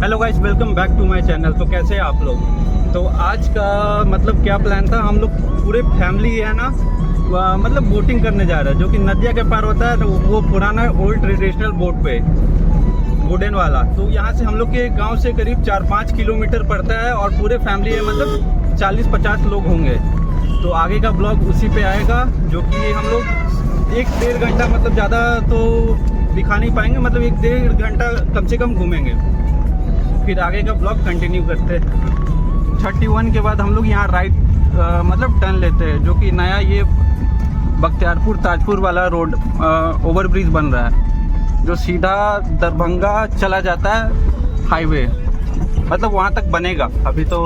Hello guys, welcome back to my channel. तो कैसे हैं आप लोग? तो आज का मतलब क्या प्लान था, हम लोग पूरे फैमिली है ना मतलब बोटिंग करने जा रहे हैं, जो कि नदिया के पार होता है। तो वो पुराना ओल्ड ट्रेडिशनल बोट पे वुडन वाला। तो यहाँ से हम लोग के गांव से करीब 4-5 किलोमीटर पड़ता है और पूरे फैमिली है मतलब 40-50 लोग होंगे। तो आगे का ब्लॉग उसी पे आएगा, जो कि हम लोग 1-1.5 घंटा मतलब ज़्यादा तो दिखा नहीं पाएंगे, मतलब 1-1.5 घंटा कम से कम घूमेंगे। फिर आगे का ब्लॉग कंटिन्यू करते हैं। 31 के बाद हम लोग यहाँ राइट मतलब टर्न लेते हैं, जो कि नया ये बख्तियारपुर ताजपुर वाला रोड ओवर ब्रिज बन रहा है, जो सीधा दरभंगा चला जाता है हाईवे, मतलब वहाँ तक बनेगा। अभी तो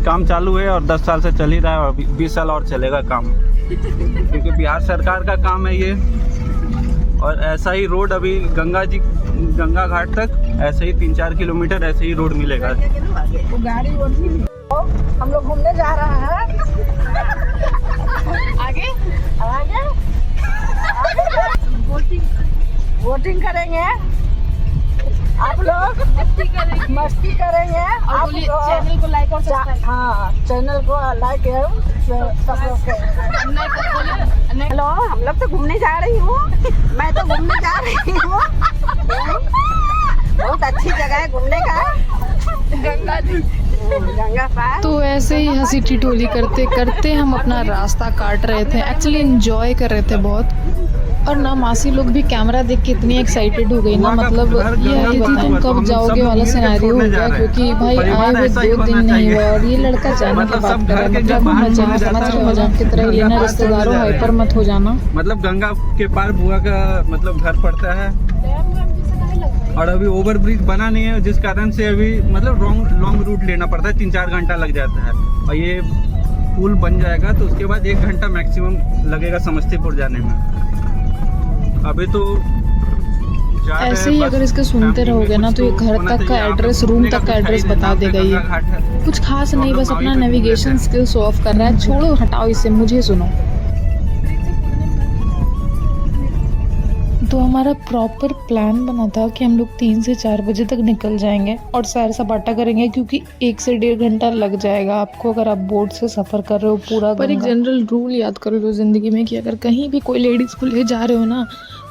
काम चालू है और 10 साल से चल ही रहा है और 20 साल और चलेगा काम, क्योंकि बिहार सरकार का काम है ये। और ऐसा ही रोड अभी गंगा घाट तक ऐसे ही 3-4 किलोमीटर ऐसे ही रोड मिलेगा। गाड़ी हम लोग घूमने जा रहे हैं। आगे आगे बोटिंग करेंगे, आप लोग मस्ती करेंगे। आप चैनल को लाइक और सब्सक्राइब, हाँ चैनल को लाइक हेलो, हम लोग तो घूमने जा रही हूँ, मैं तो घूमने जा रही हूँ। बहुत अच्छी जगह है घूमने का, गंगा पार। तो ऐसे ही हंसी ठिठोली करते करते हम अपना रास्ता काट रहे थे। एक्चुअली एंजॉय कर रहे थे बहुत। और ना मासी लोग भी कैमरा देख के इतनी एक्साइटेड हो गई ना, मतलब ये है तुम कब जाओगे वाला सिनेरियो हो गया, क्योंकि भाई आए हुए 2 दिन नहीं हुआ और ये लड़का जाने की बात कर रहा है। मतलब मजाक समझ रहे, मजाक की तरह लेना, रिश्तेदारों हाइपर मत हो जाना। मतलब गंगा के पार बुआ का मतलब घर पड़ता है और अभी ओवर ब्रिज बना नहीं है, जिस कारण से अभी मतलब लॉन्ग रूट लेना पड़ता है, 3-4 घंटा लग जाता है। और ये पुल बन जाएगा तो उसके बाद 1 घंटा मैक्सिमम लगेगा समस्तीपुर जाने में। अभी तो ऐसे ही अगर इसके सुनते रहोगे ना तो ये घर तक का एड्रेस, रूम तक का एड्रेस बता देगा। ये कुछ खास नहीं, बस अपना नेविगेशन स्किल्स ऑफ कर रहा है। छोड़ो, हटाओ इसे, मुझे सुनो। तो हमारा प्रॉपर प्लान बना था कि हम लोग 3 से 4 बजे तक निकल जाएंगे और सैर सपाटा करेंगे, क्योंकि 1 से 1.5 घंटा लग जाएगा आपको अगर आप बोट से सफ़र कर रहे हो पूरा। पर एक जनरल रूल याद कर लो ज़िंदगी में कि अगर कहीं भी कोई लेडीज़ को ले जा रहे हो ना,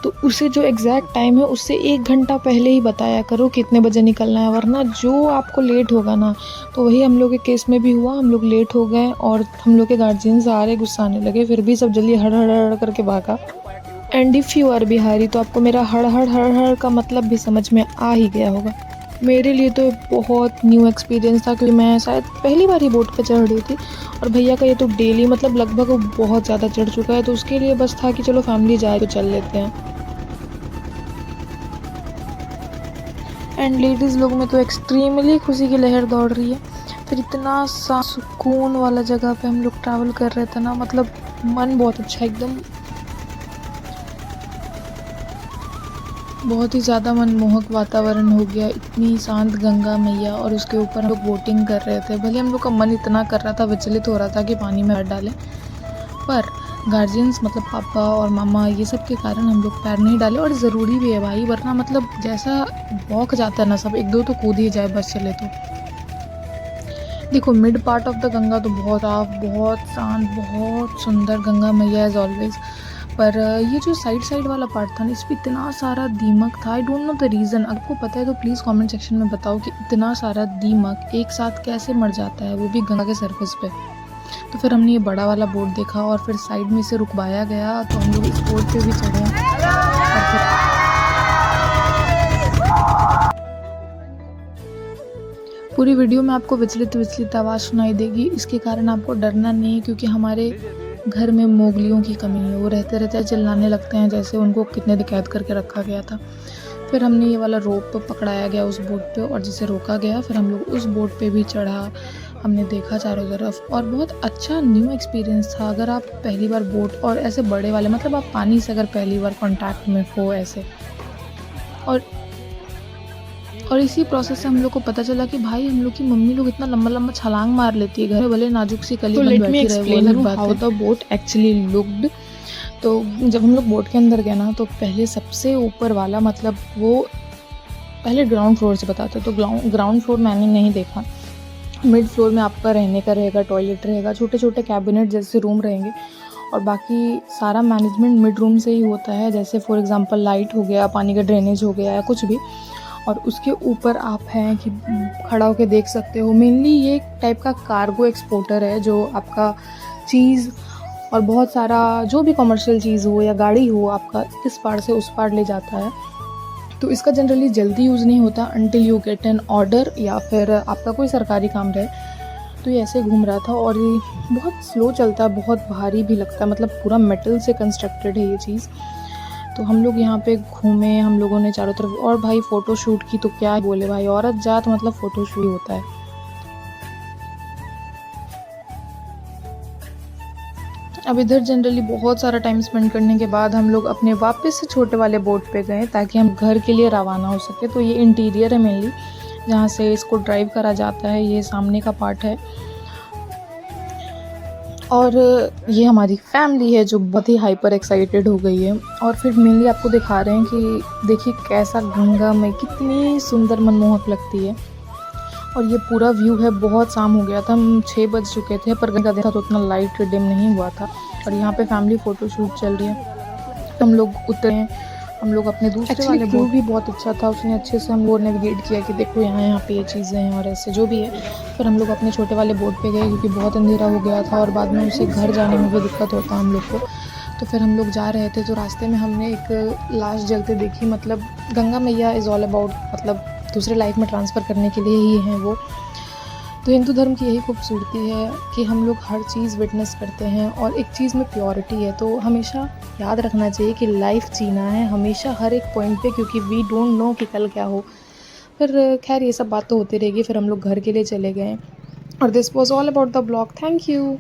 तो उसे जो एग्जैक्ट टाइम है उससे 1 घंटा पहले ही बताया करो कितने बजे निकलना है, वरना जो आपको लेट होगा ना, तो वही हम लोग के केस में भी हुआ। हम लोग लेट हो गए और हम लोग के गार्जियन सारे गुस्सा आने लगे, फिर भी सब जल्दी हड़ हड़ हड़ करके भागा। And if you are Bihari तो आपको मेरा हड़ हड़ हड़ हड़ का मतलब भी समझ में आ ही गया होगा। मेरे लिए तो बहुत न्यू एक्सपीरियंस था, क्योंकि मैं शायद पहली बार ही बोट पे चढ़ रही थी और भैया का ये तो डेली मतलब लगभग बहुत ज़्यादा चढ़ चुका है, तो उसके लिए बस था कि चलो फैमिली जाए तो चल लेते हैं। एंड लेडीज़ लोग में तो एक्सट्रीमली खुशी की लहर दौड़ रही है। फिर इतना सा सुकून वाला जगह पे हम लोग ट्रैवल कर रहे थे ना, मतलब मन बहुत अच्छा, एकदम बहुत ही ज़्यादा मनमोहक वातावरण हो गया। इतनी शांत गंगा मैया और उसके ऊपर हम लोग बोटिंग कर रहे थे। भले हम लोग का मन इतना कर रहा था, विचलित हो रहा था कि पानी में हाथ डालें, पर गार्जियंस मतलब पापा और मामा ये सब के कारण हम लोग पैर नहीं डाले। और ज़रूरी भी है भाई, वरना मतलब जैसा वॉक जाता है ना सब, 1-2 तो कूद ही जाए बस चले तो। देखो mid part of the Ganga तो बहुत साफ, बहुत शांत, बहुत सुंदर गंगा मैया एज ऑलवेज। पर ये जो साइड वाला पार्ट था ना, इस पर इतना सारा दीमक था। I don't know the reason, आपको पता है तो प्लीज़ कमेंट सेक्शन में बताओ कि इतना सारा दीमक एक साथ कैसे मर जाता है, वो भी गंगा के सरफेस पे। तो फिर हमने ये बड़ा वाला बोट देखा और फिर साइड में इसे रुकवाया गया, तो हम लोग इस बोट पे भी चढ़े और फिर पूरी वीडियो में आपको विचलित आवाज़ सुनाई देगी। इसके कारण आपको डरना नहीं है, क्योंकि हमारे घर में मोगलियों की कमी है। वो रहते रहते चिल्लाने लगते हैं जैसे उनको कितने दिन कैद करके रखा गया था। फिर हमने ये वाला रोप पकड़ाया गया उस बोट पे और जिसे रोका गया, फिर हम लोग उस बोट पे भी चढ़ा। हमने देखा चारों तरफ और बहुत अच्छा न्यू एक्सपीरियंस था। अगर आप पहली बार बोट और ऐसे बड़े वाले मतलब आप पानी से अगर पहली बार कांटेक्ट में हो ऐसे, और इसी प्रोसेस से हम लोग को पता चला कि भाई हम लोग की मम्मी लोग इतना लंबा लंबा छलांग मार लेती है घर में, भले नाजुक सी कली बन बैठी रहे, वो अलग बात है। How the boat actually looked. तो जब हम लोग बोट के अंदर गए ना, तो पहले सबसे ऊपर वाला मतलब वो पहले ग्राउंड फ्लोर से बताते हैं। तो ग्राउंड फ्लोर मैंने नहीं देखा। मिड फ्लोर में आपका रहने का रहेगा, टॉयलेट रहेगा, छोटे छोटे कैबिनेट जैसे रूम रहेंगे और बाकी सारा मैनेजमेंट मिड रूम से ही होता है। जैसे फॉर एग्जांपल लाइट हो गया, पानी का ड्रेनेज हो गया या कुछ भी। और उसके ऊपर आप हैं कि खड़ा होकर देख सकते हो। मेनली ये एक टाइप का कार्गो एक्सपोर्टर है जो आपका चीज़ और बहुत सारा जो भी कमर्शियल चीज़ हो या गाड़ी हो आपका इस पार से उस पार ले जाता है। तो इसका जनरली जल्दी यूज़ नहीं होता until you get an order या फिर आपका कोई सरकारी काम रहे। तो ये ऐसे घूम रहा था और ये बहुत स्लो चलता है, बहुत भारी भी लगता है, मतलब पूरा मेटल से कंस्ट्रक्टेड है ये चीज़। तो हम लोग यहाँ पे घूमे, हम लोगों ने चारों तरफ। और भाई फ़ोटो शूट की तो क्या बोले भाई, औरत जात मतलब फ़ोटो शूट होता है। अब इधर जनरली बहुत सारा टाइम स्पेंड करने के बाद हम लोग अपने वापस से छोटे वाले बोट पे गए ताकि हम घर के लिए रवाना हो सके। तो ये इंटीरियर है मेनली, जहाँ से इसको ड्राइव करा जाता है। ये सामने का पार्ट है और ये हमारी फैमिली है जो बहुत ही हाइपर एक्साइटेड हो गई है। और फिर मेनली आपको दिखा रहे हैं कि देखिए कैसा गंगा में कितनी सुंदर मनमोहक लगती है। और ये पूरा व्यू है। बहुत शाम हो गया था, हम 6 बज चुके थे पर गंगा देखा तो उतना लाइट डिम नहीं हुआ था। और यहाँ पे फैमिली फ़ोटो शूट चल रही है। हम लोग उतरे हैं, हम लोग अपने दूसरे वाले व्यू भी बहुत अच्छा था, उसने अच्छे से हम लोग नेविगेट किया कि देखो यहाँ पे ये चीज़ें हैं और ऐसे जो भी है। फिर हम लोग अपने छोटे वाले बोट पे गए क्योंकि बहुत अंधेरा हो गया था और बाद में उसे घर जाने में भी दिक्कत होता हम लोग को। तो फिर हम लोग जा रहे थे तो रास्ते में हमने एक लाश जलते देखी। मतलब गंगा मैया इज़ ऑल अबाउट, मतलब दूसरे लाइफ में ट्रांसफ़र करने के लिए ही हैं वो। तो हिंदू धर्म की यही खूबसूरती है कि हम लोग हर चीज़ विटनेस करते हैं और एक चीज़ में प्योरिटी है। तो हमेशा याद रखना चाहिए कि लाइफ जीना है हमेशा हर एक पॉइंट पे, क्योंकि वी डोंट नो कि कल क्या हो। फिर खैर ये सब बात तो होती रहेगी। फिर हम लोग घर के लिए चले गए और this was all about the blog. Thank you.